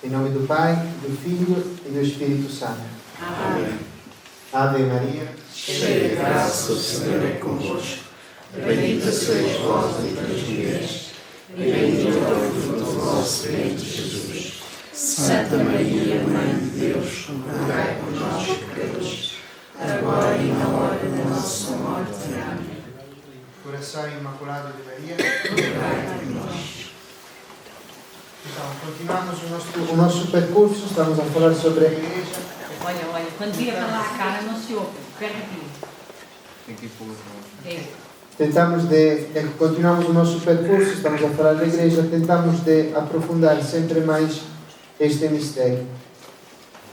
Em nome do Pai, do Filho e do Espírito Santo. Amém. Ave Maria, Cheia de graça, o Senhor é convosco. Bendita sois vós entre as mulheres, e bendito é o fruto do vosso ventre, Jesus. Santa Maria, Mãe de Deus, rogai por nós, pecadores, agora e na hora da nossa morte. Amém. Coração Imaculado de Maria. Rogai por nós. Então, continuamos o nosso percurso, estamos a falar sobre a igreja. Olha, quando vira para lá a cara não se ouve, pertinho. Tem que ir para o outro lado. Continuamos o nosso percurso, estamos a falar da igreja, tentamos de aprofundar sempre mais este mistério.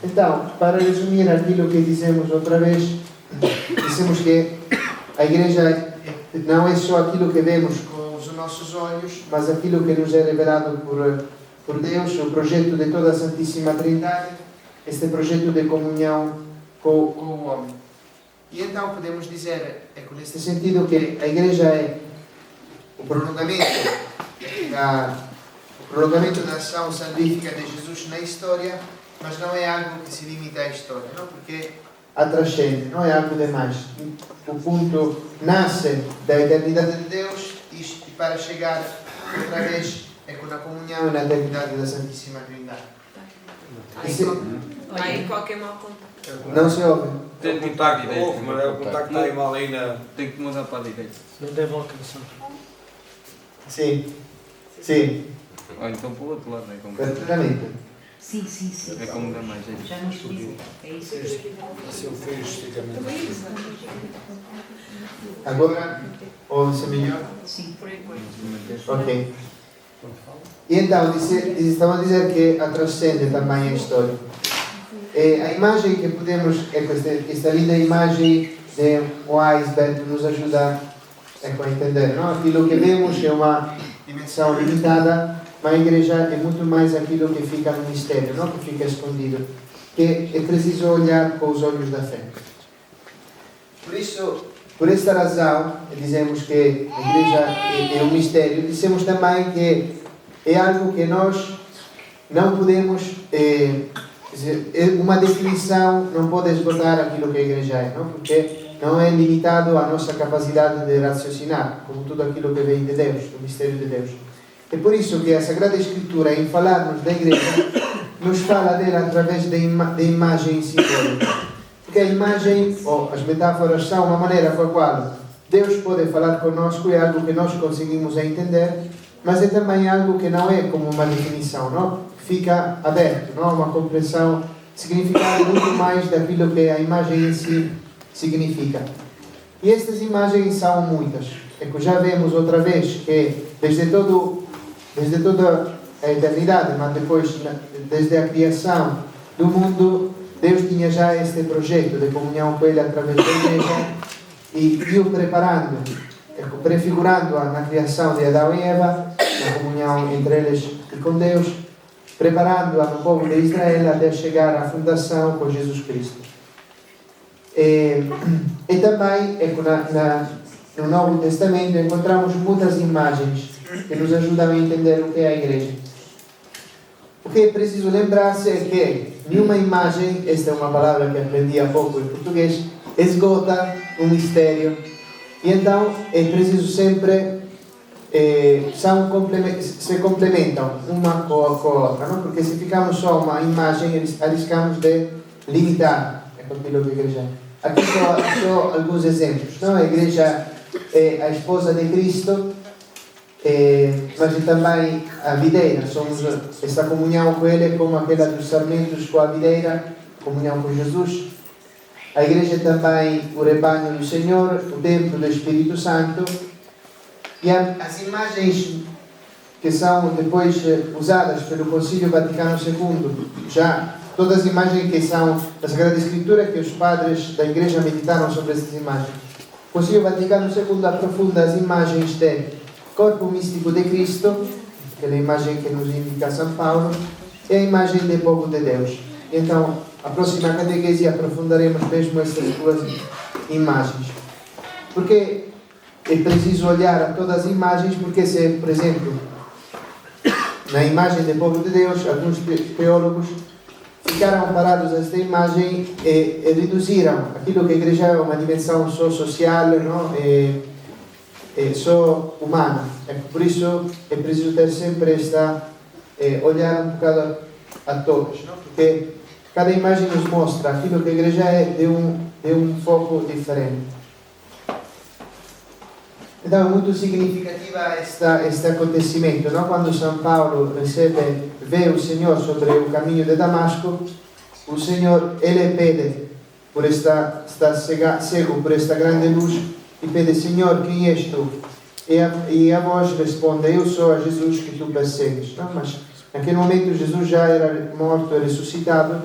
Então, para resumir aquilo que dizemos outra vez, dissemos que a igreja não é só aquilo que vemos com os nossos olhos, mas aquilo que nos é revelado por Deus, o projeto de toda a Santíssima Trindade, este projeto de comunhão com o homem. E então podemos dizer, neste sentido, que a igreja é o prolongamento da ação salvífica de Jesus na história, mas não é algo que se limita à história, não? Porque a transcende, não é algo demais. O ponto nasce da eternidade de Deus e para chegar outra vez com a comunhão e na eternidade da Santíssima Trindade. Aí qualquer mal conta. Não se ouve? Tem O contacto houve, mas é o contacto está aí mal aí na... Tem que mudar para a direita. Não deve alcançar. Sim. Sim. Ou então para o outro lado, não é como... Perfeitamente. Sim. É como dá mais jeito. Já não se diz. É isso. Se eu fiz esticamento. Agora, ouve-se melhor? Sim. Ok. E então, estava a dizer que a transcende também a história. A imagem que podemos, esta linda imagem de um iceberg nos ajuda a entender, não? Aquilo que vemos é uma dimensão limitada, mas a igreja é muito mais aquilo que fica no mistério, não? Que fica escondido, que é preciso olhar com os olhos da fé. Por esta razão, dizemos que a igreja é um mistério, dizemos também que é algo que nós não podemos, uma definição não pode esgotar aquilo que a igreja é, não? Porque não é limitado à nossa capacidade de raciocinar, como tudo aquilo que vem de Deus, do mistério de Deus. É por isso que a Sagrada Escritura, em falar-nos da igreja, nos fala dela através de imagem simbólica. Porque a imagem, ou as metáforas, são uma maneira com a qual Deus pode falar conosco, é algo que nós conseguimos entender, mas é também algo que não é como uma definição, não? Fica aberto, não? Uma compreensão, significado muito mais daquilo que a imagem em si significa. E estas imagens são muitas. Já vemos outra vez que desde toda a eternidade, mas depois desde a criação do mundo, Deus tinha já este projeto de comunhão com Ele através da igreja e o preparando, prefigurando-a na criação de Adão e Eva, na comunhão entre eles e com Deus, preparando-a no povo de Israel até chegar à fundação com Jesus Cristo. E também no Novo Testamento encontramos muitas imagens que nos ajudam a entender o que é a igreja. O que é preciso lembrar-se é que nenhuma imagem, esta é uma palavra que aprendi há pouco em português, esgota um mistério. E então é preciso sempre se complementam uma com a outra, não? Porque se ficamos só uma imagem, arriscamos de limitar aquilo que a igreja é. Aqui só alguns exemplos, não? A igreja é a esposa de Cristo, mas é também a videira. Somos esta comunhão com Ele, como aquela dos sarmentos com a videira, comunhão com Jesus. A igreja é também o rebanho do Senhor, o templo do Espírito Santo. E as imagens que são depois usadas pelo Concílio Vaticano II, já todas as imagens que são da Sagrada Escritura, que os padres da igreja meditaram sobre essas imagens. O Concílio Vaticano II aprofunda as imagens do corpo místico de Cristo, aquela imagem que nos indica São Paulo, e a imagem do povo de Deus. Então, a próxima catequese aprofundaremos mesmo essas duas imagens. Porque é preciso olhar a todas as imagens, porque se, por exemplo, na imagem do povo de Deus, alguns teólogos ficaram parados a esta imagem e reduziram aquilo que a igreja é uma dimensão só social, não? E só humana. Por isso é preciso ter sempre olhar um bocado a todos, não? Porque cada imagem nos mostra aquilo que a igreja é de um foco diferente. Então é muito significativa este acontecimento, não? Quando São Paulo vê o Senhor sobre o caminho de Damasco, o Senhor, ele pede por está cego por esta grande luz e pede: Senhor, quem és tu? E a voz responde: eu sou a Jesus que tu persegues, não? Mas naquele momento Jesus já era morto e ressuscitado,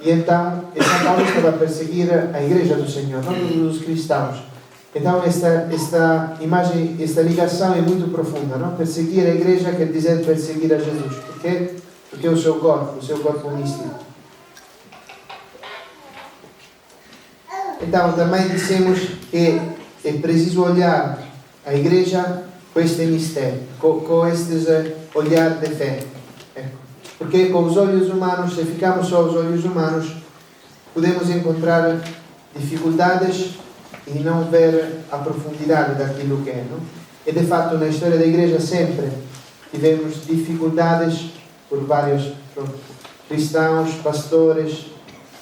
e então São Paulo estava a perseguir a igreja do Senhor, não os cristãos. Então esta imagem, esta ligação é muito profunda, não? Perseguir a igreja quer dizer perseguir a Jesus. Por quê? Porque é o seu corpo místico. Então também dissemos que é preciso olhar a igreja com este mistério, com este olhar de fé. Porque com os olhos humanos, se ficarmos só aos olhos humanos, podemos encontrar dificuldades e não ver a profundidade daquilo que é, não? E de fato na história da igreja sempre tivemos dificuldades por vários cristãos, pastores,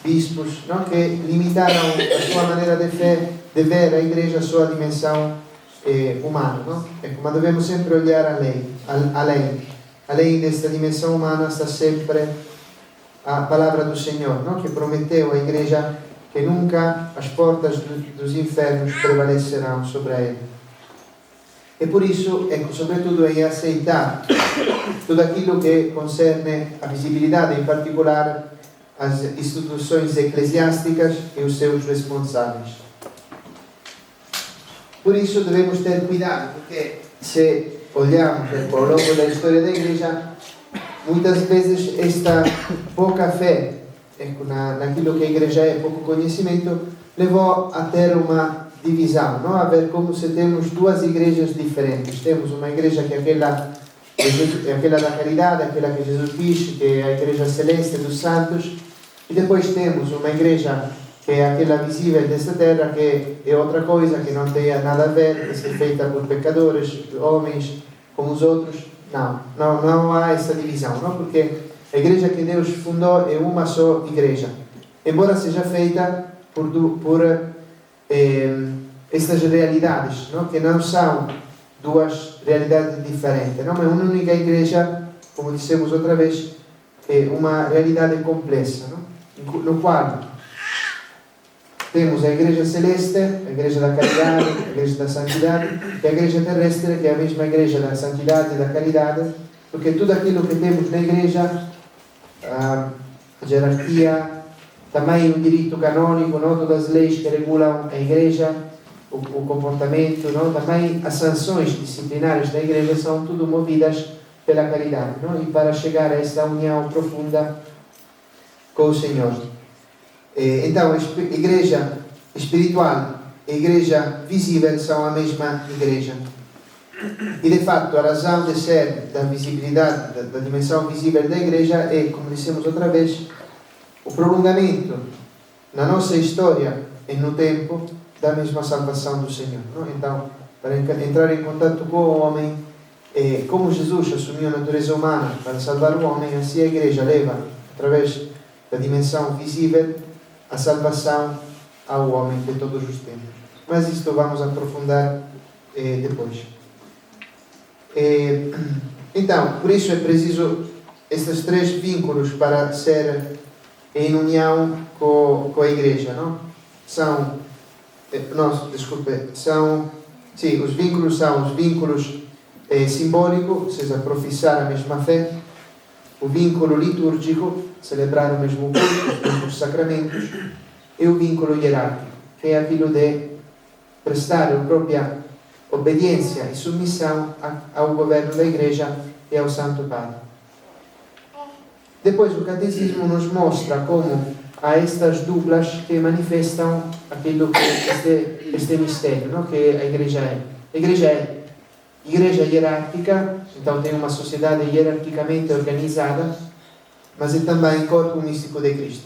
bispos, não? Que limitaram a sua maneira de ver a igreja a sua dimensão humana, não? Mas devemos sempre olhar além desta dimensão humana está sempre a palavra do Senhor, não? Que prometeu à igreja que nunca as portas dos infernos prevalecerão sobre ele. E por isso, sobretudo, é aceitar tudo aquilo que concerne a visibilidade, em particular as instituições eclesiásticas e os seus responsáveis. Por isso devemos ter cuidado, porque se olhamos ao longo da história da igreja, muitas vezes esta pouca fé naquilo que a igreja é, pouco conhecimento, levou a ter uma divisão, não? A ver como se temos duas igrejas diferentes. Temos uma igreja que é aquela da caridade, aquela que Jesus diz, que é a igreja celeste dos santos, e depois temos uma igreja que é aquela visível desta terra, que é outra coisa, que não tem nada a ver, que é feita por pecadores, homens como os outros. Não há essa divisão, não? Porque a igreja que Deus fundou é uma só igreja, embora seja feita por estas realidades, não? Que não são duas realidades diferentes, não? É uma única igreja, como dissemos outra vez, é uma realidade complexa, não? No qual temos a igreja celeste, a igreja da caridade, a igreja da santidade, e a igreja terrestre, que é a mesma igreja da santidade e da caridade, porque tudo aquilo que temos na igreja, a hierarquia, também o direito canônico, não? Todas as leis que regulam a igreja, o comportamento, não? Também as sanções disciplinares da igreja são tudo movidas pela caridade, não? E para chegar a esta união profunda com o Senhor. Então, a igreja espiritual e a igreja visível são a mesma igreja. E de fato, a razão de ser da visibilidade, da dimensão visível da igreja é, como dissemos outra vez, o prolongamento na nossa história e no tempo da mesma salvação do Senhor, não? Então, para entrar em contato com o homem, como Jesus assumiu a natureza humana para salvar o homem, assim a igreja leva, através da dimensão visível, a salvação ao homem de todos os tempos. Mas isto vamos aprofundar depois. Então, por isso é preciso estes três vínculos para ser em união com a igreja, não? Os vínculos são os vínculos simbólicos, ou seja, professar a mesma fé, o vínculo litúrgico, celebrar o mesmo culto, os mesmos sacramentos, e o vínculo hierárquico, que é aquilo de prestar a própria obediência e submissão ao governo da igreja e ao Santo Padre. Depois o catecismo nos mostra como há estas duplas que manifestam aquilo que este mistério, não? Que a igreja é. A igreja é igreja hierárquica, então tem uma sociedade hierarquicamente organizada, mas é também corpo místico de Cristo.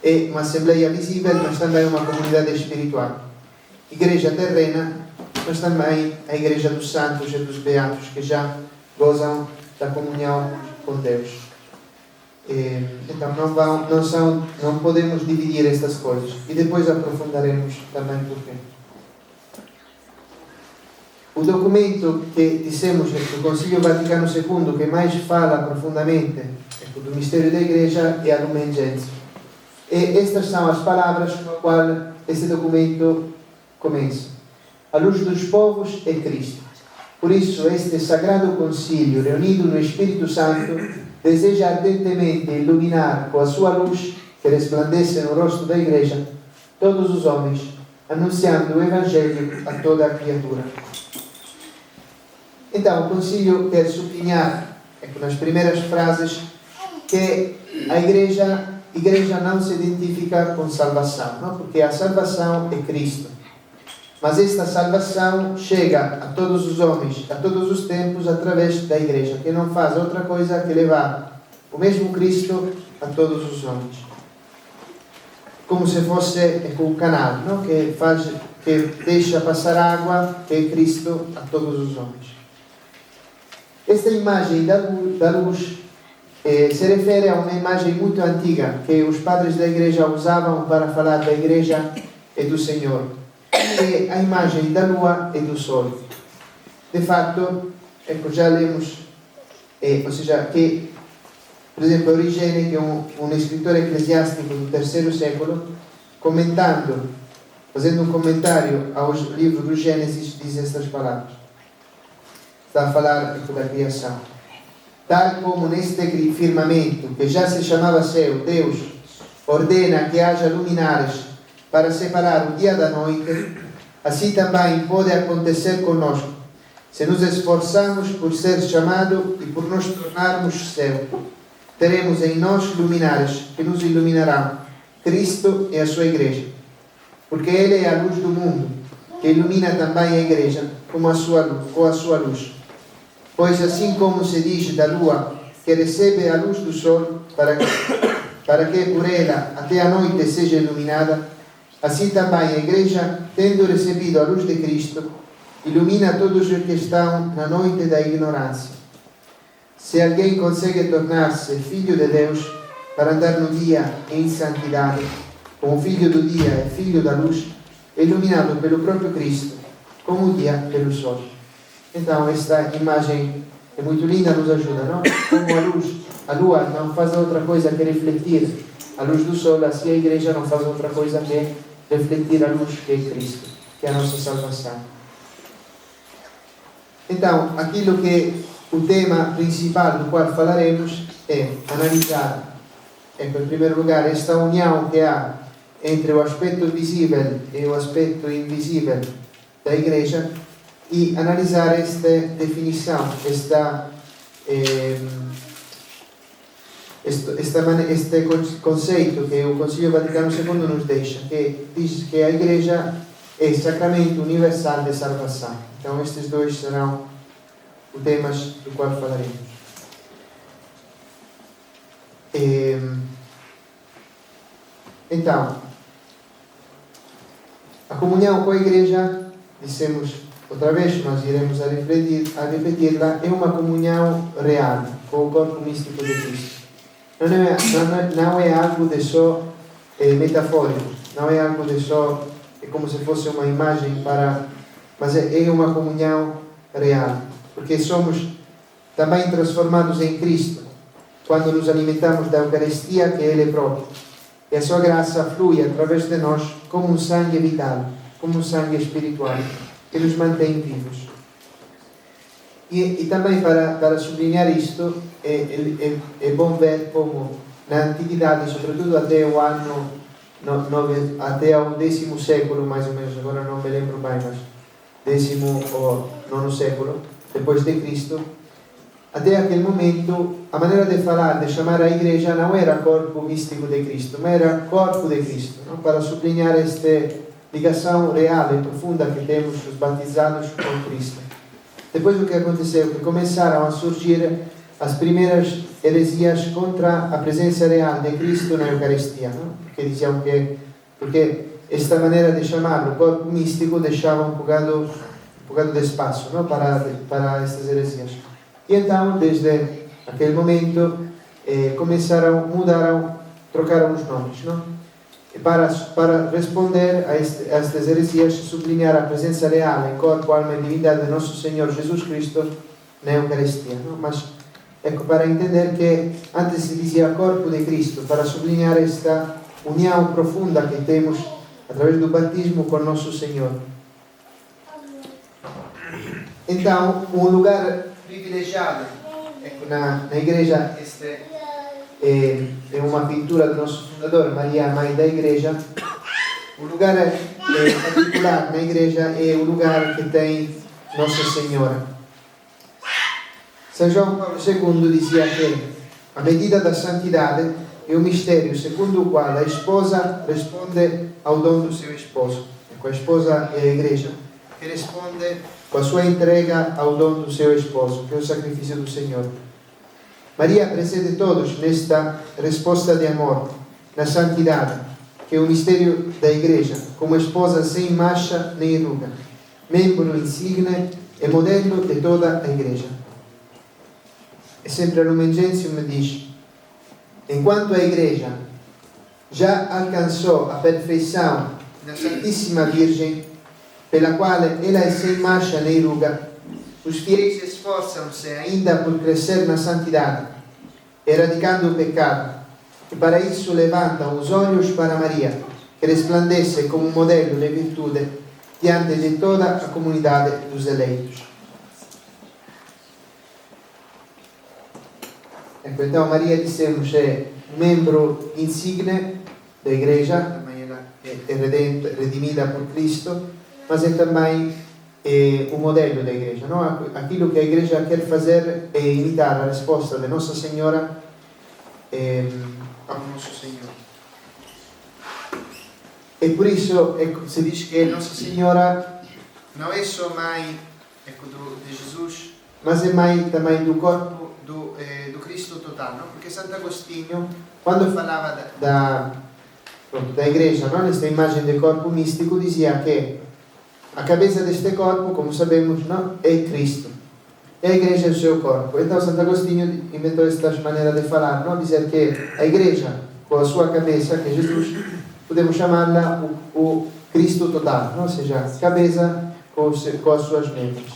É uma assembleia visível, mas também uma comunidade espiritual. Igreja terrena, mas também a igreja dos santos e dos beatos, que já gozam da comunhão com Deus. Então não podemos dividir estas coisas. E depois aprofundaremos também porquê. O documento que dissemos do Concílio Vaticano II que mais fala profundamente do mistério da Igreja é a Lumen Gentium. E estas são as palavras com as quais este documento começa. A luz dos povos é Cristo. Por isso, este Sagrado Concílio, reunido no Espírito Santo, deseja ardentemente iluminar com a sua luz, que resplandece no rosto da Igreja, todos os homens, anunciando o Evangelho a toda a criatura. Então, o Concílio quer sublinhar, nas primeiras frases, que a Igreja não se identifica com salvação, não? Porque a salvação é Cristo. Mas esta salvação chega a todos os homens, a todos os tempos, através da Igreja, que não faz outra coisa que levar o mesmo Cristo a todos os homens. Como se fosse um canal, não? Que deixa passar água, que é Cristo, a todos os homens. Esta imagem da luz se refere a uma imagem muito antiga que os padres da Igreja usavam para falar da Igreja e do Senhor. É a imagem da lua e do sol. De fato, já lemos, ou seja, que, por exemplo, Origene, que é um escritor eclesiástico do terceiro século, fazendo um comentário ao livro do Gênesis, diz estas palavras. Está a falar da criação. Tal como neste firmamento, que já se chamava céu, Deus ordena que haja luminares para separar o dia da noite, assim também pode acontecer conosco, se nos esforçarmos por ser chamados e por nos tornarmos céu. Teremos em nós luminares que nos iluminarão, Cristo e a sua Igreja, porque Ele é a luz do mundo, que ilumina também a Igreja com a sua luz. Pois assim como se diz da lua, que recebe a luz do sol, para que por ela até a noite seja iluminada, assim também a Igreja, tendo recebido a luz de Cristo, ilumina todos os que estão na noite da ignorância. Se alguém consegue tornar-se filho de Deus, para andar no dia em santidade, como filho do dia e filho da luz, iluminado pelo próprio Cristo, como o dia pelo sol. Então, esta imagem é muito linda, nos ajuda, não? Como a lua não faz outra coisa que refletir a luz do sol, assim a Igreja não faz outra coisa que refletir a luz que é Cristo, que é a nossa salvação. Então, aquilo que o tema principal do qual falaremos é analisar, em primeiro lugar, esta união que há entre o aspecto visível e o aspecto invisível da Igreja, e analisar esta definição, este conceito que o Concílio Vaticano II nos deixa, que diz que a Igreja é sacramento universal de salvação. Então estes dois serão os temas do qual falaremos. Então, a comunhão com a Igreja, dissemos outra vez, mas iremos a repeti-la, é uma comunhão real com o corpo místico de Cristo. Não é algo de só metafórico, não é algo de só, é como se fosse uma imagem mas é uma comunhão real, porque somos também transformados em Cristo quando nos alimentamos da Eucaristia, que é Ele próprio, e a sua graça flui através de nós como um sangue vital, como um sangue espiritual, que nos mantém vivos. E também para sublinhar isto, é bom ver como na Antiguidade, sobretudo até o ano, até ao 10º século, mais ou menos, agora não me lembro bem, mas 10º ou 9º século, depois de Cristo, até aquele momento, a maneira de falar, de chamar a Igreja, não era corpo místico de Cristo, mas era corpo de Cristo, não? Para sublinhar esta ligação real e profunda que temos os batizados com Cristo. Depois o que aconteceu? Que começaram a surgir as primeiras heresias contra a presença real de Cristo na Eucaristia, não? Porque diziam que porque esta maneira de chamar o corpo místico deixava um bocado de espaço, não? para estas heresias. E então, desde aquele momento, mudaram, trocaram os nomes, não? E para responder a estas heresias, sublinhar a presença real em corpo, alma e divindade de nosso Senhor Jesus Cristo na Eucaristia, não? Mas para entender que antes se dizia corpo de Cristo, para sublinhar esta união profunda que temos através do batismo com nosso Senhor. Então, um lugar privilegiado na igreja, é uma pintura do nosso fundador, Maria, Mãe da Igreja. O lugar particular na igreja é o lugar que tem Nossa Senhora. São João Paulo II dizia que a medida da santidade é o mistério segundo o qual a esposa responde ao dom do seu esposo. A esposa é a igreja, que responde com a sua entrega ao dom do seu esposo, que é o sacrifício do Senhor. Maria precede todos nesta resposta de amor, na santidade, que é o mistério da igreja, como esposa sem mancha nem ruga, membro insigne e modelo de toda a igreja. E sempre a Lumen Gentium diz: enquanto a igreja já alcançou a perfeição da Santíssima Virgem, pela quale ela é sem mancha nem ruga, os fiéis esforçam-se ainda por crescer na santidade, erradicando o pecado, e para isso levantam os olhos para Maria, que resplandece como um modelo de virtude diante de toda a comunidade dos eleitos. Então Maria, dissemos, é um membro insigne da igreja, também ela é redimida por Cristo, mas é também o modelo da igreja, não? Aquilo que a igreja quer fazer é imitar a resposta de Nossa Senhora ao nosso Senhor. E por isso se diz que Nossa Senhora não é só mãe de Jesus, mas é mãe também do corpo do Cristo total, não? Porque Santo Agostinho, quando falava da igreja, não? Nesta imagem de corpo místico, dizia que a cabeça deste corpo, como sabemos, não? É Cristo. E a igreja é o seu corpo. Então Santo Agostinho inventou esta maneira de falar, não? Dizer que a igreja, com a sua cabeça, que é Jesus, podemos chamá-la o Cristo total, não? Ou seja, a cabeça com as suas membros.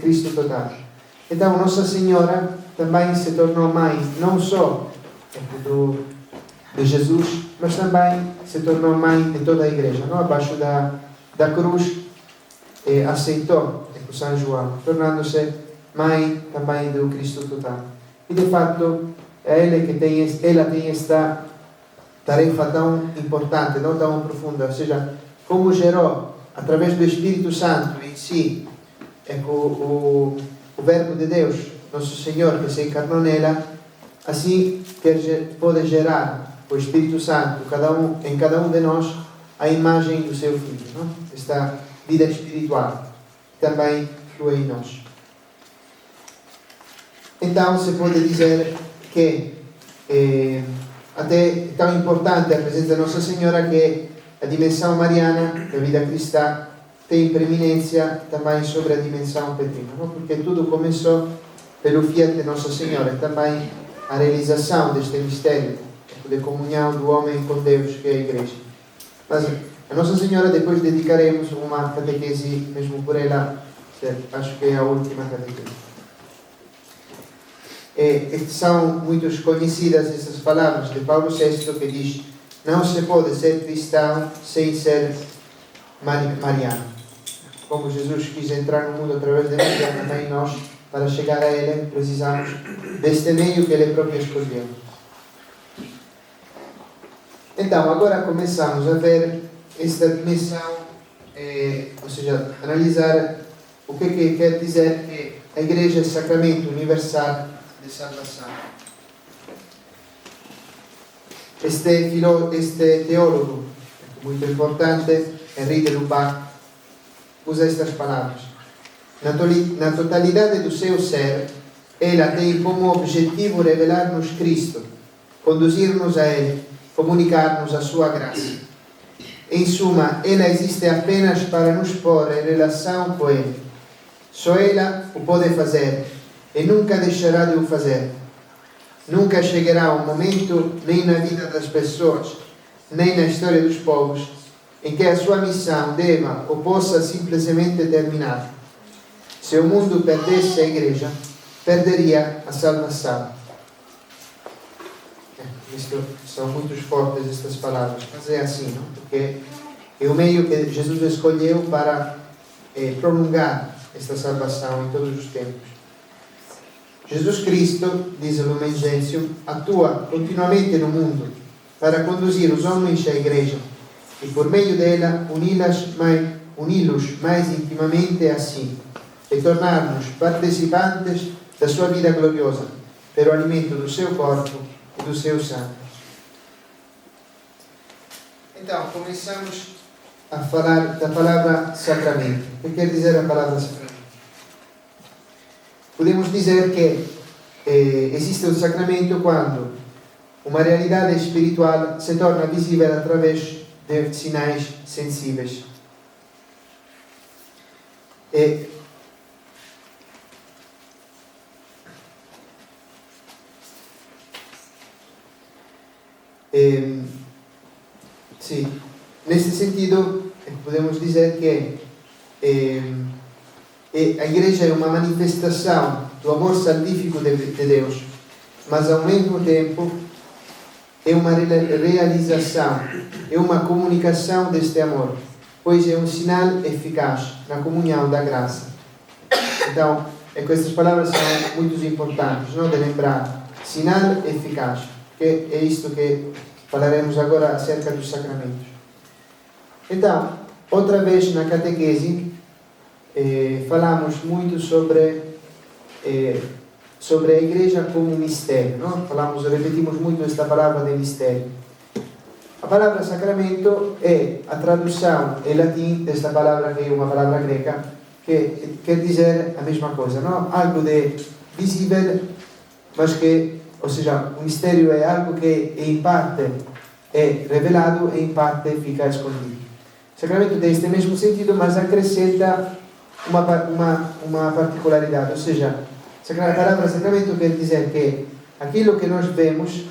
Cristo total. Então Nossa Senhora também se tornou mãe, não só de Jesus, mas também se tornou mãe de toda a igreja, não? Abaixo da cruz, aceitou São João, tornando-se mãe também do Cristo total. E de facto, ela tem esta tarefa tão importante, não tão profunda, ou seja, como gerou, através do Espírito Santo em si, o Verbo de Deus, nosso Senhor, que se encarnou nela, assim pode gerar o Espírito Santo em cada um de nós a imagem do seu Filho, não? Esta vida espiritual também flui em nós. Então se pode dizer que até é tão importante a presença de Nossa Senhora que a dimensão mariana da vida cristã tem preeminência também sobre a dimensão petrina, não? Porque tudo começou pelo fiat de Nossa Senhora e também a realização deste mistério de comunhão do homem com Deus, que é a Igreja. Mas a Nossa Senhora depois dedicaremos uma catequese mesmo por ela, acho que é a última catequese. São muito conhecidas essas palavras de Paulo VI, que diz: não se pode ser cristão sem ser mariano. Como Jesus quis entrar no mundo através de Maria, também nós, para chegar a Ele, precisamos deste meio que Ele próprio escolheu. Então, agora começamos a ver esta dimensão, ou seja, analisar o que quer dizer que a Igreja é sacramento universal de salvação. Este teólogo muito importante, Henri de Lubac, usa estas palavras. na totalidade do seu ser, ela tem como objetivo revelar-nos Cristo, conduzir-nos a Ele, comunicar-nos a sua graça. Em suma, ela existe apenas para nos pôr em relação com Ele. Só ela o pode fazer e nunca deixará de o fazer. Nunca chegará um momento, nem na vida das pessoas, nem na história dos povos, em que a sua missão deva ou possa simplesmente terminar. Se o mundo perdesse a Igreja, perderia a salvação. São muito fortes estas palavras, mas é assim, não? Porque é o meio que Jesus escolheu para prolongar esta salvação em todos os tempos. Jesus Cristo, diz o Lumen Gentium, atua continuamente no mundo para conduzir os homens à Igreja e por meio dela uni-los mais intimamente a si e tornar-nos participantes da sua vida gloriosa, pelo alimento do seu corpo e do seu sangue. Então, começamos a falar da palavra sacramento. O que quer dizer a palavra sacramento? Podemos dizer que existe um sacramento quando uma realidade espiritual se torna visível através de sinais sensíveis. Sim, neste sentido, podemos dizer que a Igreja é uma manifestação do amor salvífico de Deus, mas ao mesmo tempo é uma realização, é uma comunicação deste amor, pois é um sinal eficaz na comunhão da graça. Então, estas palavras são muito importantes, não de lembrar. Sinal eficaz, que é isto que falaremos agora acerca dos sacramentos. Então, outra vez na catequese, falamos muito sobre a Igreja como mistério, não? Repetimos muito esta palavra de mistério. A palavra sacramento é a tradução em latim desta palavra, que é uma palavra greca, que quer dizer a mesma coisa, não? Algo de visível, mas que, ou seja, o mistério é algo que em parte é revelado e em parte fica escondido. O sacramento tem este mesmo sentido, mas acrescenta uma particularidade, ou seja, a palavra sacramento quer dizer que aquilo que nós vemos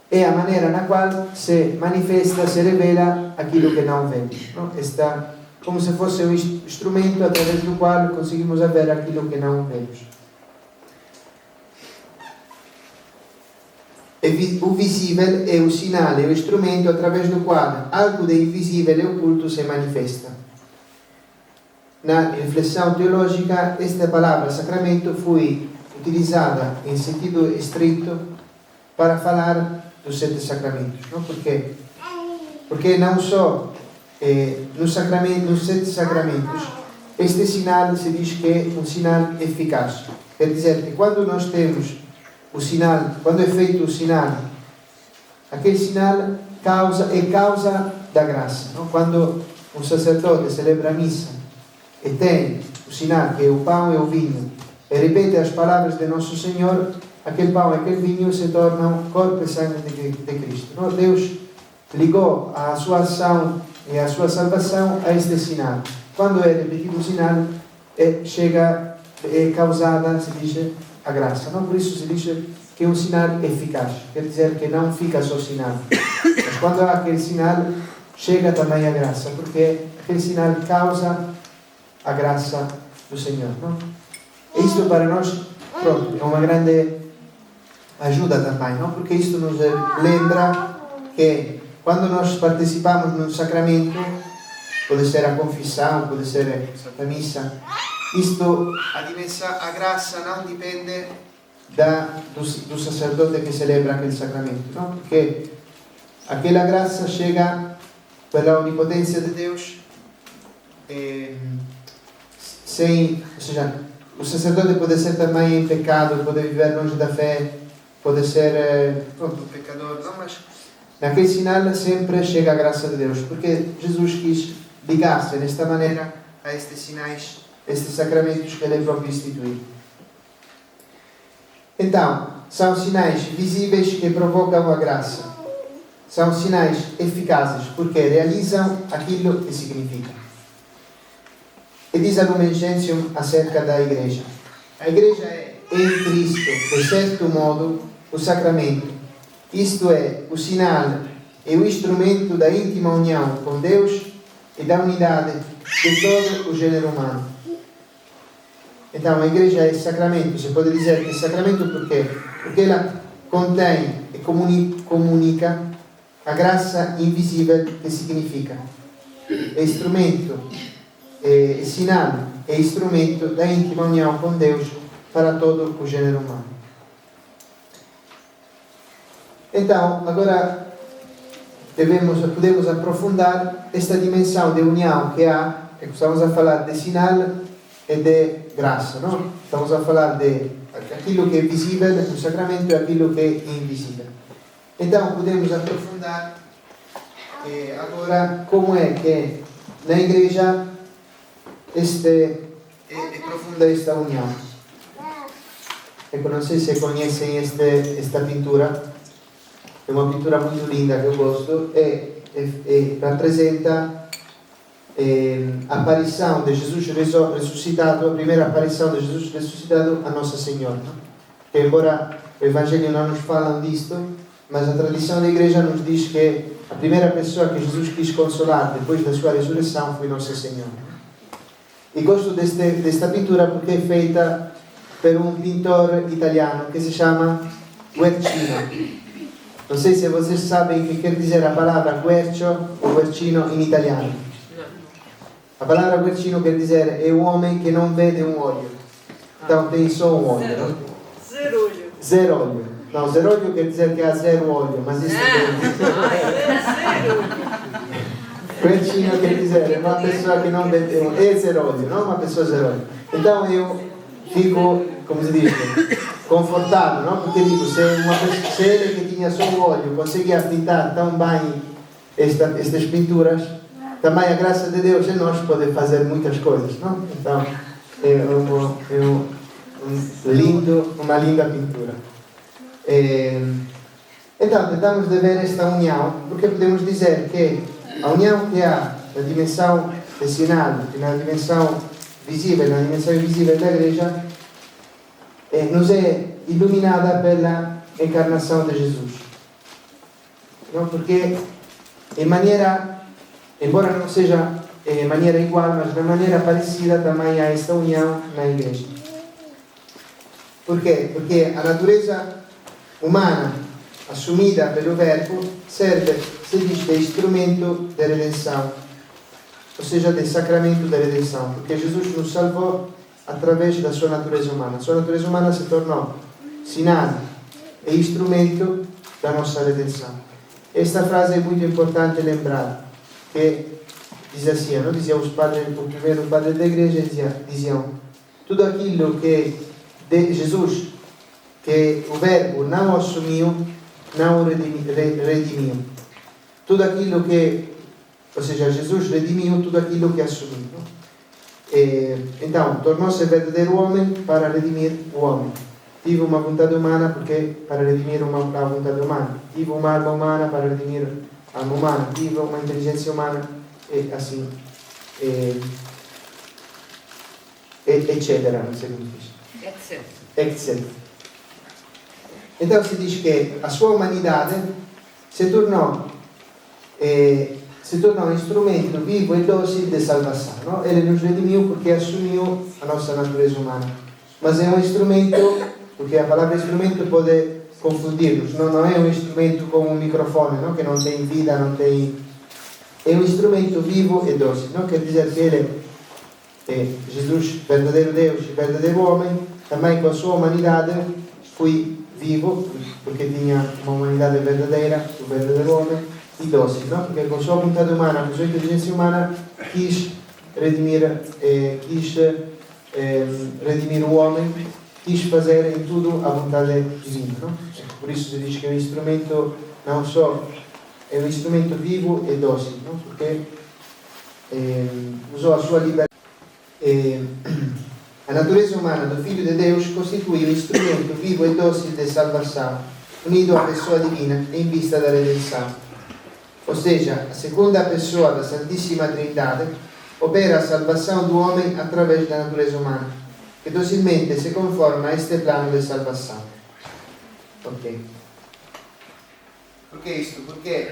é a maneira na qual se manifesta, se revela aquilo que não vemos. Não? Está como se fosse um instrumento através do qual conseguimos ver aquilo que não vemos. O visível é o sinale, o strumento através do qual algo de invisível e oculto se manifesta. Na riflessão teológica, esta palavra sacramento foi utilizada em sentido estrito para falar dos 7 sacramentos. Não? Por quê? Porque não só nos 7 sacramentos, este sinal se diz que é um sinal eficaz. Quer dizer que quando nós temos o sinal, quando é feito o sinal, aquele sinal é causa da graça. Não? Quando um sacerdote celebra a missa e tem o sinal, que é o pão e o vinho, e repete as palavras de Nosso Senhor, aquele pão e aquele vinho se tornam corpo e sangue de Cristo. Não? Deus ligou a sua ação e a sua salvação a este sinal. Quando é repetido o sinal, é causada, se diz, a graça. Não? Por isso se diz que é um sinal eficaz. Quer dizer que não fica só sinal. Mas quando há aquele sinal, chega também a graça, porque aquele sinal causa a graça do Senhor. Não? Isto para nós, pronto, é uma grande ajuda também, não? Porque isto nos lembra que quando nós participamos num sacramento, pode ser a confissão, pode ser a missa, a graça não depende do sacerdote que celebra aquele sacramento, não? Porque aquela graça chega pela onipotência de Deus, ou seja, o sacerdote pode ser também em pecado, pode viver longe da fé, pode ser pecador, não? Mas naquele sinal sempre chega a graça de Deus, porque Jesus quis ligar-se desta maneira a estes sinais estes sacramentos que ele próprio instituiu. Então, são sinais visíveis que provocam a graça. São sinais eficazes porque realizam aquilo que significa. E diz a Lumen Gentium acerca da Igreja. A Igreja é, em Cristo, de certo modo, o sacramento. Isto é, o sinal e o instrumento da íntima união com Deus e da unidade de todo o gênero humano. Então, a Igreja é sacramento. Se pode dizer que é sacramento porque ela contém e comunica a graça invisível que significa. É instrumento, é sinal, é instrumento da íntima união com Deus para todo o gênero humano. Então, agora podemos aprofundar esta dimensão de união que há, estamos a falar de sinal e de graça, não? Estamos a falar de aquilo que é visível, o sacramento, e aquilo que é invisível. Então, podemos aprofundar agora como é que na Igreja é profunda esta união. Ecco, non so se conhecem esta pintura, è una pittura molto linda che ho gosto e rappresenta apparição de Jesus ressuscitado, a primeira aparição de Jesus ressuscitado a Nossa Senhora, no? Que embora o Evangelho não nos fala disto, mas a tradição da Igreja nos diz que a primeira pessoa que Jesus quis consolar depois da sua ressurreição foi Nossa Senhora. E gosto desta pintura porque é feita per un pittore italiano che si chiama Guercino. Non so se vocês sabem o que quer dizer a palavra guercio ou guercino in italiano. A palavra guercino quer dizer é o homem que não vede um olho. Então tem só um olho, não? Zero olho. Zero olho. Não, zero olho quer dizer que há zero olho, mas isso Guercino quer dizer é uma pessoa que não vede um olho. É zero olho, não uma pessoa zero olho. Então eu fico, come si dice, confortato, no? Perché dico, se ele che tinha só um olho conseguia pintar tão bem estas pinturas, também a graça de Deus em nós pode fazer muitas coisas, não? Então, é uma linda pintura. Então, tentamos de ver esta união, porque podemos dizer que a união que há na dimensão de sinal e na dimensão visível, na dimensão invisível da Igreja, nos é iluminada pela encarnação de Jesus. Não? Porque, em maneira, embora não seja em maneira igual, mas de maneira parecida, também há esta união na Igreja. Por quê? Porque a natureza humana, assumida pelo Verbo, serve, se diz, de instrumento de redenção. Ou seja, de sacramento da redenção, porque Jesus nos salvou através da sua natureza humana. A sua natureza humana se tornou sinal e instrumento da nossa redenção. Esta frase é muito importante lembrar, que diz assim, não? Diziam os padres, o primeiro padre da igreja, diziam tudo aquilo que de Jesus, que o Verbo não assumiu, não redimiu. Tudo aquilo que, ou seja, Jesus redimiu tudo aquilo que assumiu. Então, tornou-se verdadeiro homem para redimir o homem. Tive uma vontade humana para redimir a vontade humana. Tive uma alma humana para redimir a alma humana. Tive uma inteligência humana e assim, etc. Não sei como diz. Etc. Então se diz que a sua humanidade se tornou instrumento vivo e dócil de salvação. Não? Ele nos redimiu porque assumiu a nossa natureza humana. Mas é um instrumento, porque a palavra instrumento pode confundir-nos. Não é um instrumento como um microfone, não? Que não tem vida, não tem... É um instrumento vivo e dócil. Não quer dizer que ele é Jesus, verdadeiro Deus e verdadeiro homem, também com a sua humanidade foi vivo, porque tinha uma humanidade verdadeira, o verdadeiro homem, e dócil, não? Porque com a sua vontade humana, com a sua inteligência humana, quis redimir o homem, quis fazer em tudo a vontade divina, não? Por isso se diz que é um instrumento, não só é um instrumento vivo e dócil, não? Porque usou a sua liberdade. A natureza humana do Filho de Deus constitui um instrumento vivo e dócil de salvação, unido à pessoa divina em vista da redenção. Ou seja, a segunda pessoa da Santissima Trindade opera a salvação do homem através da natureza humana, que docilmente se conforma a este plano de salvação. Ok. Por que isto? Porque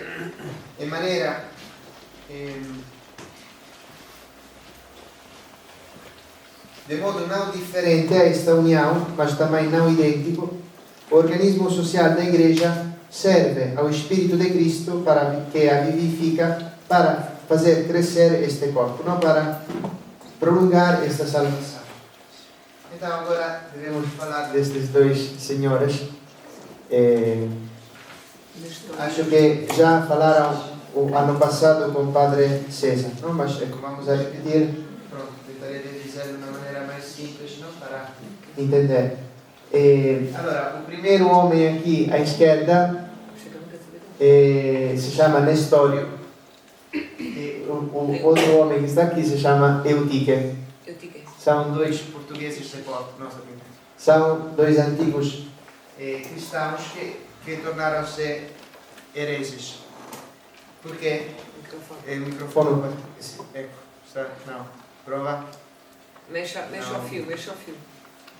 em maneira de modo não diferente a esta união, mas também não idêntico, o organismo social da Igreja serve ao Espírito de Cristo para que a vivifica para fazer crescer este corpo, não para prolongar esta salvação. Então agora devemos falar destes dois senhores. Acho que já falaram o ano passado com o Padre César, não? Mas vamos a repetir. Pronto, tentarei dizer de uma maneira mais simples, não? Para entender. Allora, o primeiro homem aqui à esquerda se chama Nestório, e o outro homem que está aqui se chama Eutique. São dois portugueses de Porto, são dois antigos cristãos que tornaram-se hereses. Porque o microfone. Ecco, está, não, prova. Mexa ao fio.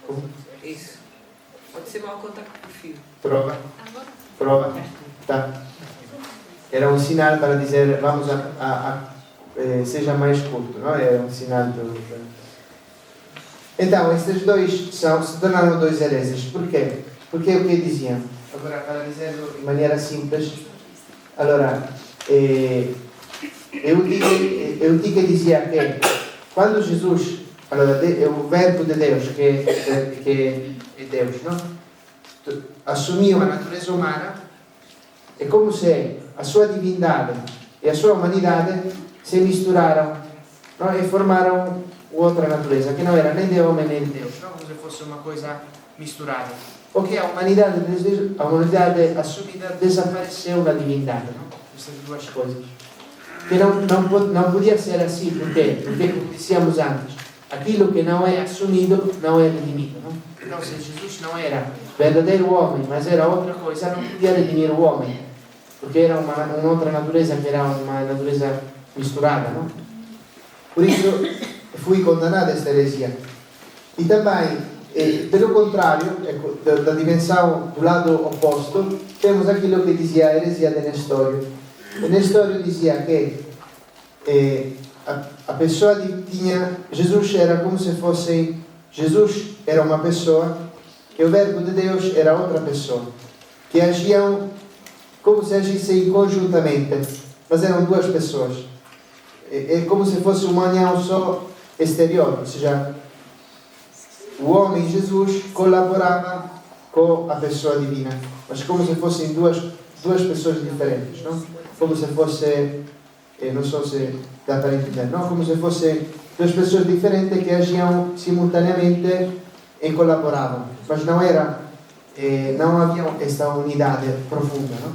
Como? Isso. Pode ser mau contacto com o fio. Prova. Tá. Era um sinal para dizer, vamos seja mais curto, não? Era um sinal do... Então, estes dois se tornaram dois hereses. Por quê? Porque o que diziam? Agora, para dizer de maneira simples, allora, Eutique dizia que quando Jesus, allora, o verbo de Deus, que é Deus, não? Assumiu a natureza humana, é como se a sua divindade e a sua humanidade se misturaram, não? E formaram outra natureza, que não era nem de homem nem de Deus, não? Como se fosse uma coisa misturada. Porque a humanidade assumida desapareceu da divindade, não? Essas duas coisas. Que não podia ser assim, porque, como dissíamos antes, aquilo que não é assumido não é redimido, não? Então, se Jesus não era verdadeiro homem, mas era outra coisa, não podia redimir o homem, porque era uma outra natureza, que era uma natureza misturada, não? Por isso, fui condenado a esta heresia. E também, pelo contrário, da dimensão do lado oposto, temos aquilo que dizia a heresia de Nestório. Nestório dizia que a pessoa tinha... Jesus era como se fosse... Jesus era uma pessoa e o verbo de Deus era outra pessoa, que agiam como se agissem conjuntamente, mas eram duas pessoas. É como se fosse uma união só exterior, ou seja, o homem Jesus colaborava com a pessoa divina, mas como se fossem duas pessoas diferentes, não? Como se fosse, não sei se dá para entender, não? Como se fossem duas pessoas diferentes que agiam simultaneamente e colaboravam, mas não havia esta unidade profunda, não?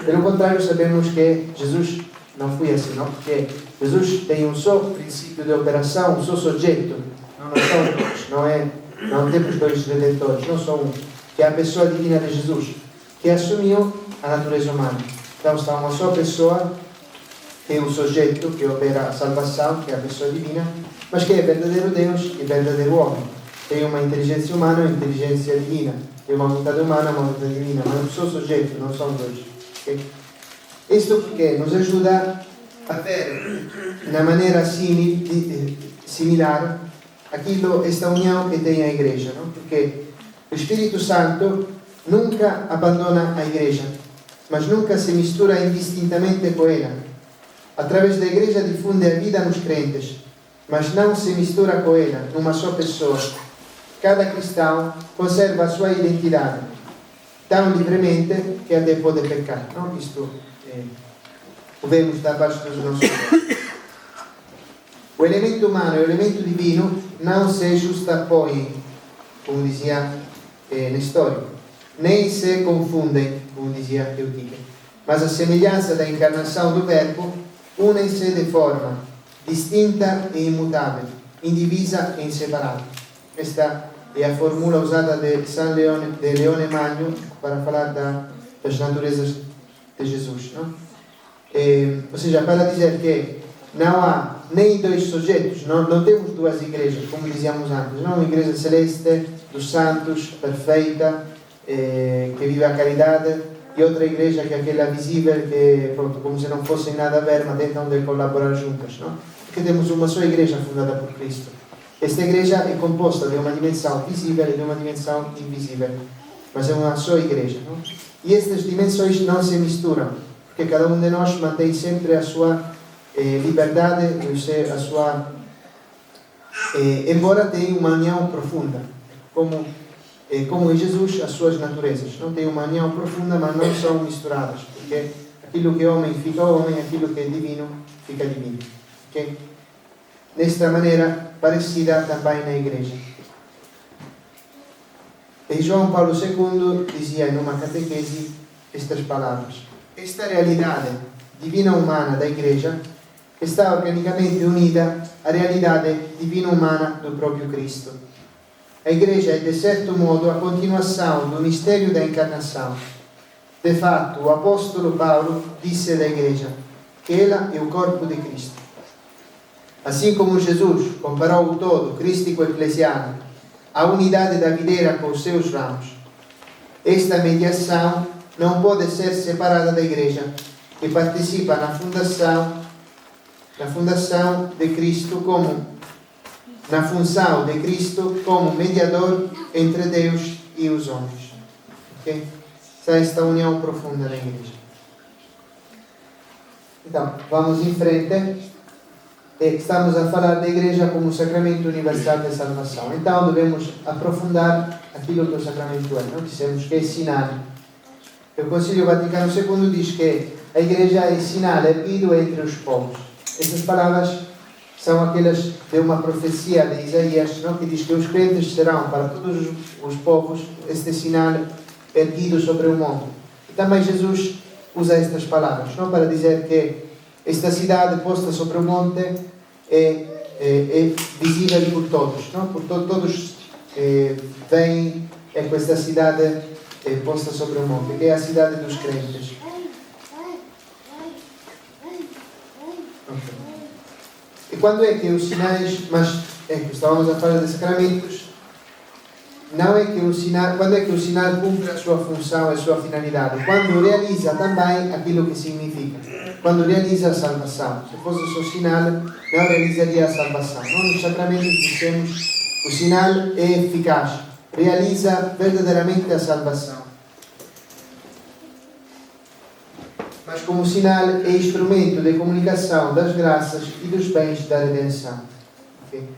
Pelo contrário, sabemos que Jesus não foi assim, não? Porque Jesus tem um só princípio de operação, um só sujeito, não são dois, não temos dois redentores, não são um, que é a pessoa divina de Jesus, que assumiu a natureza humana. Então está uma só pessoa, que é um sujeito que opera a salvação, que é a pessoa divina, mas que é verdadeiro Deus e verdadeiro homem. Tem uma inteligência humana e uma inteligência divina. Tem uma vontade humana e uma vontade divina, mas é um só sujeito, não são dois. Okay? Isto porque nos ajuda a ver, na maneira similar, esta união que tem a Igreja, não? Porque o Espírito Santo nunca abandona a Igreja, mas nunca se mistura indistintamente com ela. Através da Igreja difunde a vida nos crentes, mas não se mistura com ela numa só pessoa. Cada cristão conserva a sua identidade tão livremente que até pode pecar, não? Isto o vemos da parte dos nossos olhos. O elemento humano e o elemento divino não se justapõem, como dizia Nestório, nem se confundem, como dizia Eutique, mas a semelhança da encarnação do Verbo unem-se de forma distinta e imutável, indivisa e inseparável. Esta é a fórmula usada de Leone Magno para falar das naturezas de Jesus, não? Ou seja, para dizer que não há nem dois sujeitos, não temos duas igrejas, como dizíamos antes, não? Uma igreja celeste, dos santos, perfeita, que vive a caridade, e outra igreja que é aquela visível, que pronto, como se não fossem nada a ver, mas tentam de colaborar juntas, não? Porque temos uma só igreja fundada por Cristo. Esta igreja é composta de uma dimensão visível e de uma dimensão invisível, mas é uma só igreja, não? E estas dimensões não se misturam, porque cada um de nós mantém sempre a sua liberdade, a sua, embora tenha uma união profunda, como em Jesus, as suas naturezas não têm uma união profunda, mas não são misturadas, porque aquilo que é homem fica homem, aquilo que é divino fica divino. Okay? Desta maneira parecida também na igreja. E João Paulo II dizia em uma catequese estas palavras: esta realidade divina humana da igreja está organicamente unida à realidade divina humana do próprio Cristo. A igreja é, de certo modo, a continuação do mistério da encarnação. De fato, o apóstolo Paulo disse da igreja que ela é o corpo de Cristo. Assim como Jesus comparou o todo crístico eclesiale à unidade da videira com os seus ramos, esta mediação não pode ser separada da igreja, que participa na função de Cristo na função de Cristo como mediador entre Deus e os homens. Okay? Esta união profunda na igreja. Então, vamos em frente. Estamos a falar da igreja como um sacramento universal de salvação. Então, devemos aprofundar aquilo que o sacramento é. Não dissemos que é sinal. O Concílio Vaticano II diz que a igreja é sinal erguido entre os povos. Essas palavras são aquelas de uma profecia de Isaías, não? Que diz que os crentes serão para todos os povos este sinal erguido sobre o monte. E também Jesus usa estas palavras, não? Para dizer que esta cidade posta sobre o monte é visível por todos, não? Por todos veem esta cidade posta sobre o monte, que é a cidade dos crentes. Okay. E quando é que os sinais, estávamos a falar de sacramentos, não é que o sinal, quando é que o sinal cumpre a sua função, a sua finalidade? Quando realiza também aquilo que significa. Quando realiza a salvação. Se fosse só sinal, não realizaria a salvação. Não, nos sacramentos dizemos o sinal é eficaz, realiza verdadeiramente a salvação. Mas como sinal é instrumento de comunicação das graças e dos bens da redenção. Okay?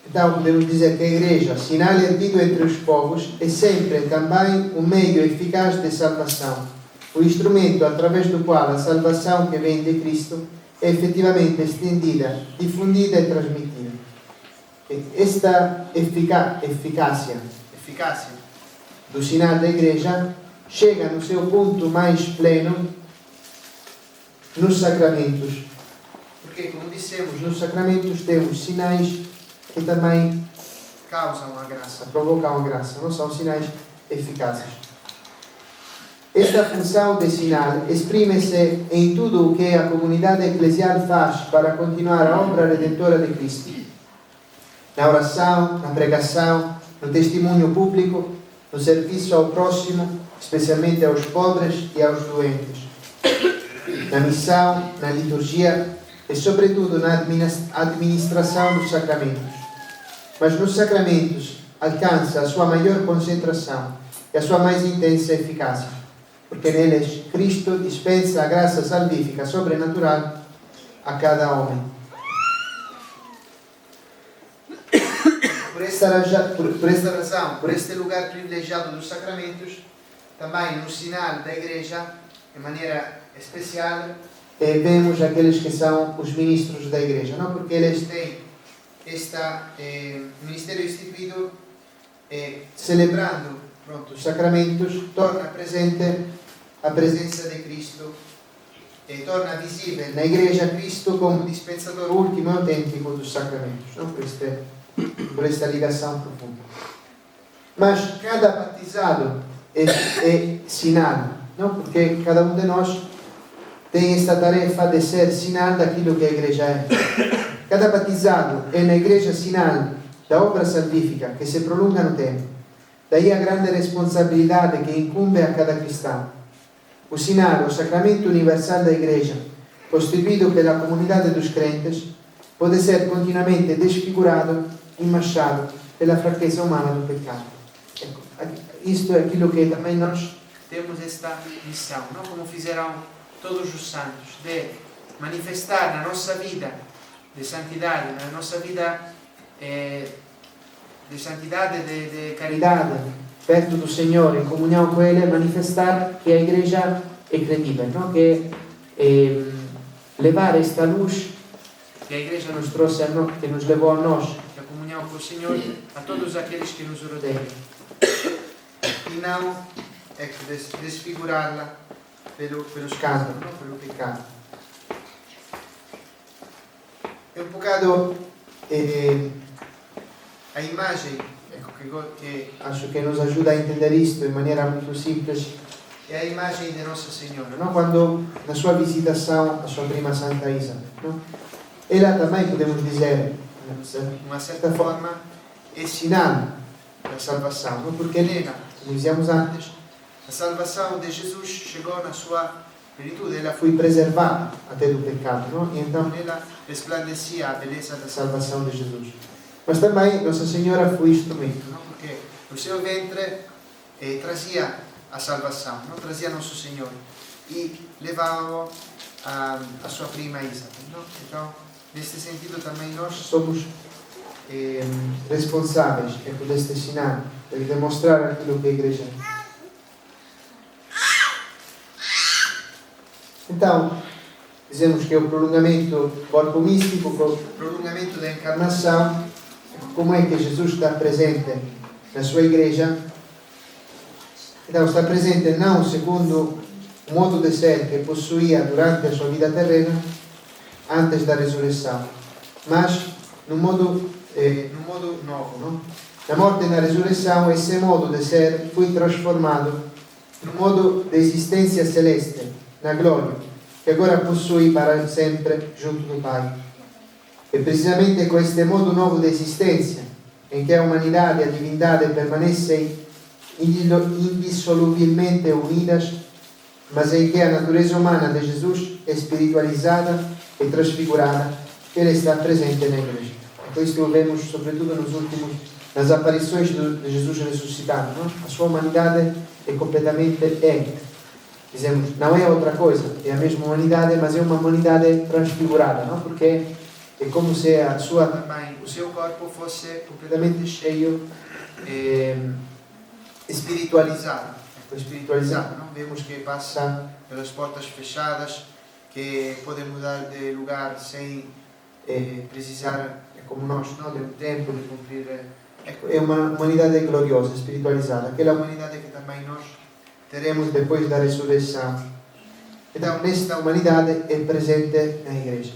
Então, podemos dizer que a igreja, sinal erguido entre os povos, é sempre também um meio eficaz de salvação, o instrumento através do qual a salvação que vem de Cristo é efetivamente estendida, difundida e transmitida. Esta eficácia do sinal da igreja chega no seu ponto mais pleno nos sacramentos. Porque, como dissemos, nos sacramentos temos sinais que também causam a graça, provocam a graça, não são sinais eficazes. Esta função de sinal exprime-se em tudo o que a comunidade eclesial faz para continuar a obra redentora de Cristo. Na oração, na pregação, no testemunho público, no serviço ao próximo, especialmente aos pobres e aos doentes. Na missão, na liturgia e, sobretudo, na administração dos sacramentos. Mas nos sacramentos alcança a sua maior concentração e a sua mais intensa eficácia, porque neles Cristo dispensa a graça salvífica sobrenatural a cada homem. Por esta razão, por este lugar privilegiado dos sacramentos, também no sinal da Igreja, de maneira especial, vemos aqueles que são os ministros da Igreja, não? Porque eles têm este ministério instituído, celebrando os sacramentos, torna presente a presença de Cristo e torna visibile na igreja Cristo como dispensador último e autêntico dos sacramentos, não? Por esta ligação profunda. Mas cada batizado é sinal, não? Porque cada um de nós tem esta tarefa de ser sinal daquilo que a igreja é. Cada batizado é na igreja sinal da obra salvífica que se prolunga no tempo. Daí a grande responsabilidade que incumbe a cada cristão. O sinal, o sacramento universal da igreja, costituído pela comunidade dos crentes, pode ser continuamente desfigurado e manchado pela fraqueza humana do pecado. Isto é aquilo que também nós temos esta missão, não? Como fizeram todos os santos, de manifestar na nossa vida de santidade, na nossa vida de santidade, de caridade, perto do Senhor, em comunhão com Ele, manifestar que a igreja é credível, não? Que levar esta luz que a igreja nos trouxe a nós, que nos levou a nós, a comunhão com o Senhor, a todos aqueles que nos rodeiam. E não desfigurá-la pelo escândalo, não? Pelo pecado. É um bocado a imagem que acho que nos ajuda a entender isto de maneira muito simples, é a imagem de Nossa Senhora, não? Quando na sua visitação à sua prima Santa Isa, não? Ela também, podemos dizer, de uma certa forma, é sinal da salvação, não? Porque nela, como dizíamos antes, a salvação de Jesus chegou na sua plenitude, ela foi preservada até do pecado, não? E então nela resplandecia a beleza da salvação de Jesus. Mas também Nossa Senhora foi instrumento, não? Porque o seu ventre trazia a salvação, não? Trazia Nosso Senhor e levava a sua prima Isa, não? Então, neste sentido também nós somos responsáveis por este sinal, de demonstrar aquilo que a igreja é. Então, dizemos que o prolongamento do corpo místico, o prolongamento da encarnação, como é que Jesus está presente na sua igreja? Então, está presente não segundo o modo de ser que possuía durante a sua vida terrena, antes da ressurreição, mas no modo novo, não? Na morte e na ressurreição, esse modo de ser foi transformado no modo de existência celeste, na glória, que agora possui para sempre junto do Pai. E precisamente com este modo novo de existência, em que a humanidade e a divindade permanecem indissolubilmente unidas, mas em que a natureza humana de Jesus é espiritualizada e transfigurada, ele está presente na igreja. E isto o vemos sobretudo nas aparições de Jesus ressuscitado, não? A sua humanidade é completamente dizemos, não é outra coisa, é a mesma humanidade, mas é uma humanidade transfigurada, não? Porque é como se o seu corpo fosse completamente cheio, espiritualizado, não? Vemos que passa pelas portas fechadas, que pode mudar de lugar sem precisar, como nós, não? De um tempo, de cumprir. É uma humanidade gloriosa, espiritualizada, aquela humanidade que também nós teremos depois da ressurreição. Então, nesta humanidade é presente na igreja.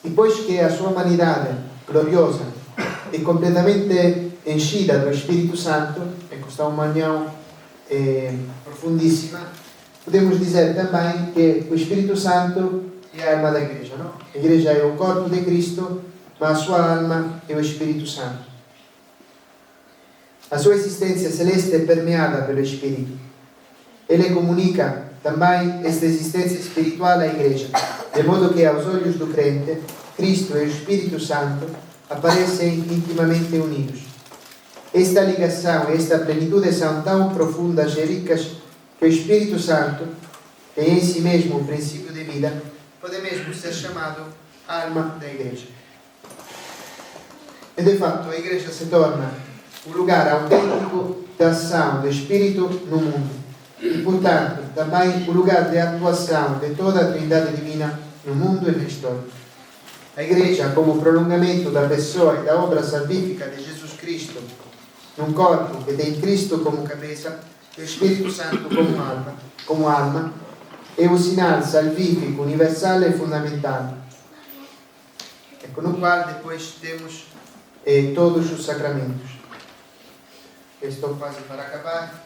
Depois que a sua humanidade gloriosa é completamente enchida do Espírito Santo, com esta comunhão profundíssima, podemos dizer também que o Espírito Santo é a alma da igreja, não? A igreja é o corpo de Cristo, mas a sua alma é o Espírito Santo. A sua existência celeste é permeada pelo Espírito. Ele comunica também esta existência espiritual à igreja, de modo que aos olhos do crente, Cristo e o Espírito Santo aparecem intimamente unidos. Esta ligação e esta plenitude são tão profundas e ricas que o Espírito Santo, que é em si mesmo o princípio de vida, pode mesmo ser chamado alma da igreja. E de fato a igreja se torna o lugar autêntico da ação do Espírito no mundo. E, portanto, também o lugar de atuação de toda a Trindade Divina no mundo e na história. A Igreja, como prolongamento da pessoa e da obra salvífica de Jesus Cristo, num corpo que tem Cristo como cabeça e o Espírito Santo como alma, é o sinal salvífico, universal e fundamental. No qual depois temos todos os sacramentos. Estou quase para acabar.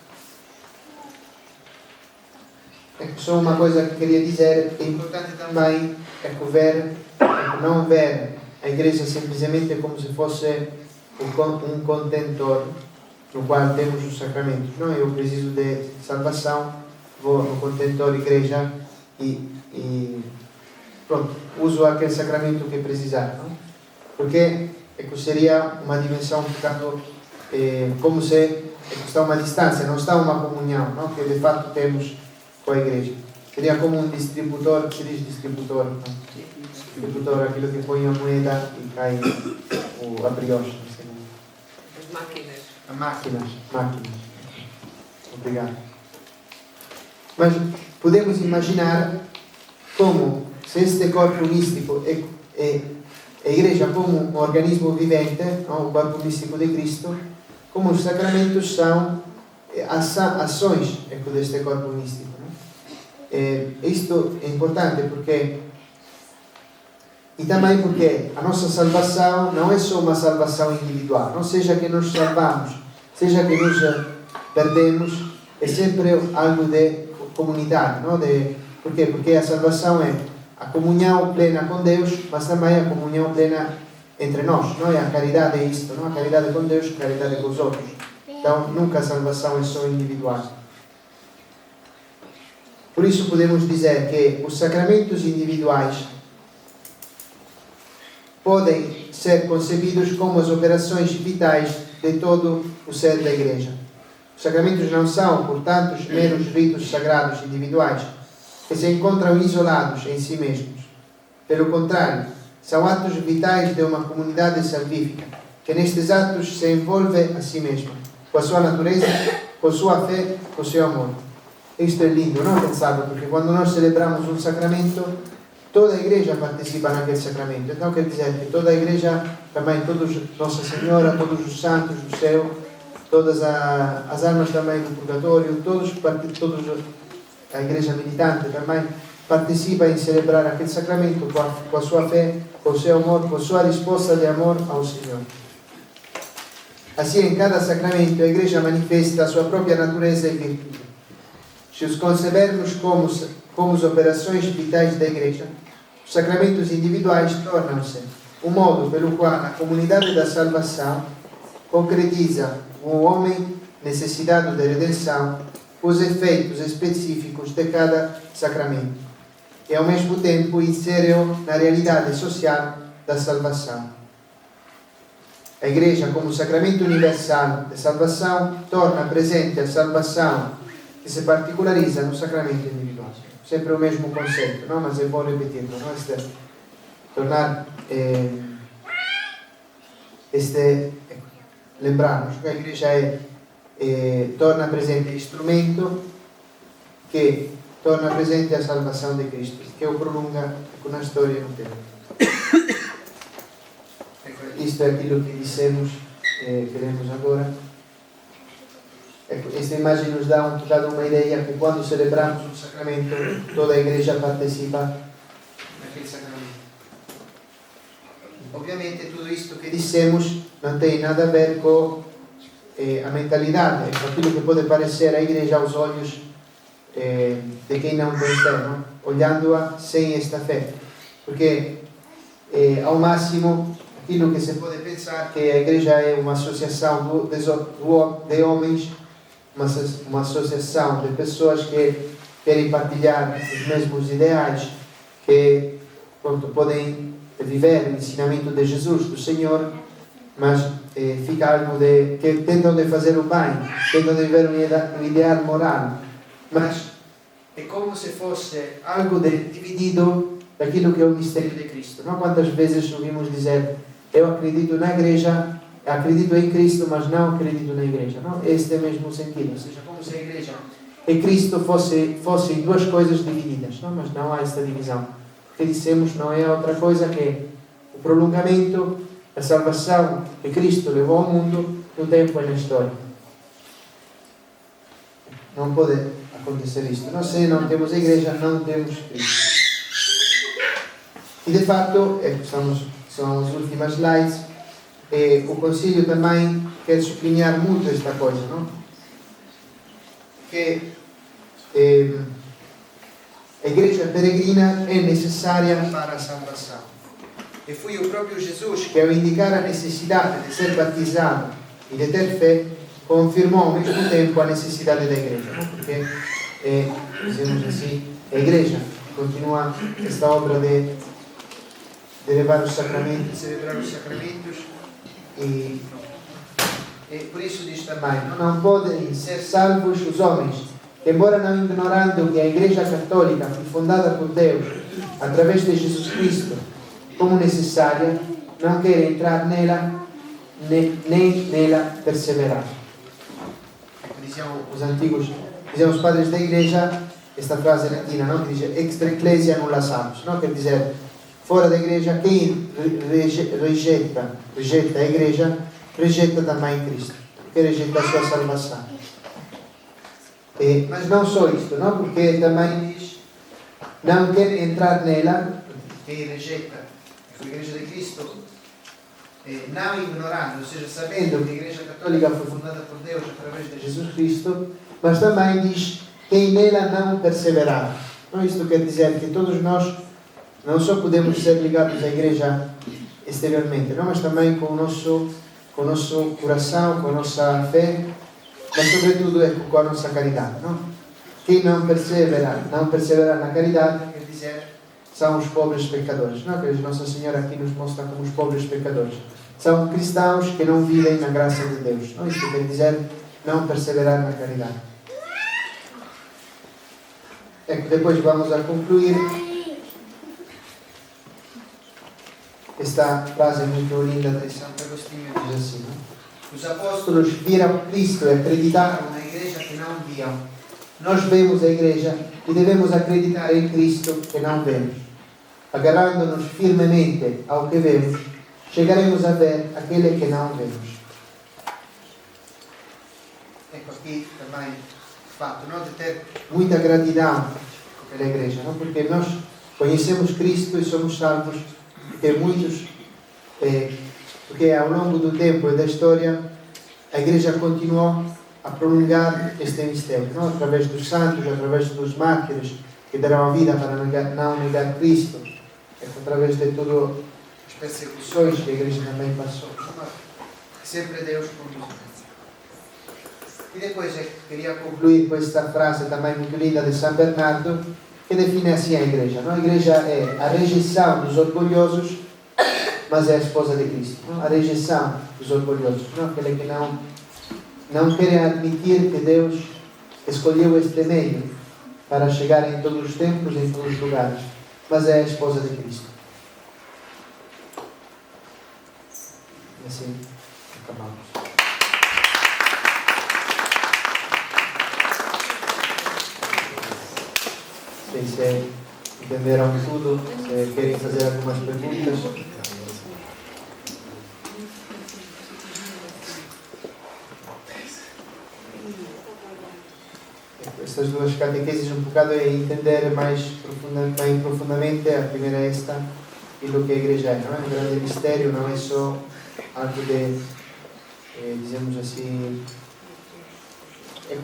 Só uma coisa que queria dizer, é importante também não ver a igreja simplesmente como se fosse um contentor no qual temos os sacramentos. Não, eu preciso de salvação, vou no contentor igreja e pronto, uso aquele sacramento que precisar. Não? Porque seria uma dimensão um bocado como se está uma distância, não está uma comunhão, não? Que de fato temos com a igreja. Seria como um distribuidor, que se diz distribuidor, não? Distribuidor, aquilo que põe a moeda e cai a brioche. As máquinas. Máquinas. Obrigado. Mas podemos imaginar como, se este corpo místico é a igreja como um organismo vivente, não? O corpo místico de Cristo, como os sacramentos são ações deste corpo místico. Isto é importante porque e também porque a nossa salvação não é só uma salvação individual, não seja que nos salvamos, seja que nos perdemos, é sempre algo de comunidade, não? Por quê? Porque a salvação é a comunhão plena com Deus, mas também a comunhão plena entre nós, não é? A caridade é isto, não? A caridade com Deus, a caridade com os outros. Então, nunca a salvação é só individual. Por isso podemos dizer que os sacramentos individuais podem ser concebidos como as operações vitais de todo o ser da Igreja. Os sacramentos não são, portanto, meros ritos sagrados individuais que se encontram isolados em si mesmos. Pelo contrário, são atos vitais de uma comunidade salvífica, que nestes atos se envolve a si mesma, com a sua natureza, com a sua fé, com o seu amor. Isto é lindo, não pensado, porque quando nós celebramos um sacramento, toda a igreja participa naquele sacramento. Então quer dizer que toda a igreja, também todos, Nossa Senhora, todos os santos do céu, todas as almas também do purgatório, todos a igreja militante também participa em celebrar aquele sacramento com a sua fé, com o seu amor, com a sua resposta de amor ao Senhor. Assim, em cada sacramento, a igreja manifesta a sua própria natureza e virtude. Se os concebermos como as operações vitais da igreja, os sacramentos individuais tornam-se o modo pelo qual a comunidade da salvação concretiza o homem necessitado de redenção, os efeitos específicos de cada sacramento, e ao mesmo tempo insere-o na realidade social da salvação. A Igreja, como sacramento universal de salvação, torna presente a salvação que se particulariza no sacramento individual. Sempre o mesmo conceito, não? Mas é bom repetirlo, não? Lembrarmos que a Igreja torna presente instrumento que torna presente a salvação de Cristo, que o prolunga na história no tempo. Isto é aquilo que dissemos, queremos agora. Esta imagem nos dá um bocado uma ideia que quando celebramos um sacramento, toda a igreja participa naquele sacramento. Obviamente tudo isto que dissemos não tem nada a ver com a mentalidade, com aquilo que pode parecer a igreja aos olhos de quem não tem fé, não? Olhando-a sem esta fé. Porque ao máximo aquilo que se pode pensar que a igreja é uma associação de homens, uma associação de pessoas que querem partilhar os mesmos ideais, que podem viver o ensinamento de Jesus, do Senhor, mas fica algo que tentam de fazer o bem, tentam de viver um ideal moral, mas é como se fosse algo dividido daquilo que é o mistério de Cristo. Não? Quantas vezes ouvimos dizer: eu acredito na igreja, acredito em Cristo, mas não acredito na igreja. Não? Este é o mesmo sentido, ou seja, como se a igreja e Cristo fossem duas coisas divididas, não? Mas não há esta divisão. O que dissemos não é outra coisa que o prolongamento da salvação que Cristo levou ao mundo no tempo e na história. Não pode acontecer isto. Não, se não temos a igreja, não temos Cristo. E de facto, são as últimas slides, o Conselho também quer sublinhar muito esta coisa, não? Que a igreja peregrina é necessária para a salvação. E foi o próprio Jesus que, ao indicar a necessidade de ser batizado e de ter fé, confirmou ao mesmo tempo a necessidade da igreja, não? Porque, dizemos assim, a igreja continua esta obra de levar os sacramentos, de celebrar os sacramentos, e por isso diz também, não podem ser salvos os homens, que, embora não ignorando que a Igreja Católica foi fundada por Deus através de Jesus Cristo como necessária, não querem entrar nela nem nela perseverar. Diziam os antigos, diziam os padres da Igreja, esta frase latina, não? Que diz extra ecclesia nulla salus, não? Quer dizer, fora da igreja, quem rejeita a igreja, rejeita também Cristo, porque rejeita a sua salvação. Mas não só isto, não? Porque também diz, não quer entrar nela, quem rejeita a igreja de Cristo, não ignorando, ou seja, sabendo que a igreja católica foi fundada por Deus através de Jesus Cristo, mas também diz, quem nela não perseverar. Não, isto quer dizer que todos nós não só podemos ser ligados à igreja exteriormente, não? Mas também com o nosso coração, com a nossa fé, mas sobretudo com a nossa caridade, não? Quem não persevera na caridade, quer dizer, são os pobres pecadores, não? Que Nossa Senhora aqui nos mostra como os pobres pecadores. São cristãos que não vivem na graça de Deus, não? Isto quer dizer não perseverar na caridade. Depois vamos a concluir. Esta frase muito linda de Santo Agostinho diz assim, não? Os apóstolos viram Cristo e acreditaram na igreja que não viam. Nós vemos a igreja e devemos acreditar em Cristo que não vemos. Agarrando-nos firmemente ao que vemos, chegaremos a ver aquele que não vemos. Aqui também o fato, não? De ter muita gratidão pela igreja, não? Porque nós conhecemos Cristo e somos salvos. Porque ao longo do tempo e da história a Igreja continuou a prolongar este mistério, não? Através dos santos, através dos mártires que deram a vida para não negar Cristo, através de todas as perseguições que a Igreja também passou. Sempre Deus conduziu. E depois eu queria concluir com esta frase também muito linda de São Bernardo, que define assim a igreja, não? A igreja é a rejeição dos orgulhosos, mas é a esposa de Cristo, não? A rejeição dos orgulhosos, não? Aquele que não querem admitir que Deus escolheu este meio para chegar em todos os tempos, em todos os lugares, mas é a esposa de Cristo. E assim acabamos. Se entenderam tudo, se querem fazer algumas perguntas. Estas duas catequeses um bocado é entender mais profundamente. A primeira é esta, e do que a igreja é, não é? Um grande mistério, não é só algo de, dizemos assim,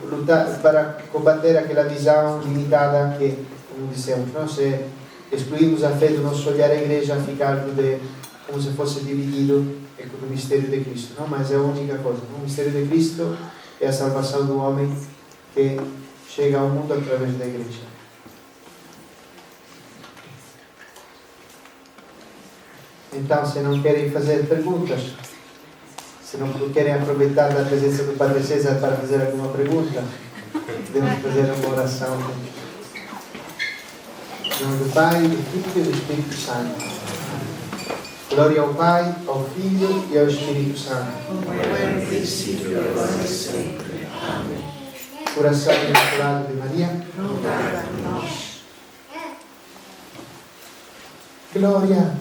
lutar para combater aquela visão limitada que, como dissemos, não? Se excluímos a fé do nosso olhar à igreja, fica algo de, como se fosse dividido do mistério de Cristo, não? Mas é a única coisa, não? O mistério de Cristo é a salvação do homem que chega ao mundo através da igreja. Então, se não querem fazer perguntas, se não querem aproveitar da presença do Padre César para fazer alguma pergunta, podemos fazer uma oração. Em nome do Pai, do Filho e do Espírito Santo. Glória ao Pai, ao Filho e ao Espírito Santo. No princípio, agora e sempre. Amém. Coração imaculado de Maria, Rogai por nós. glória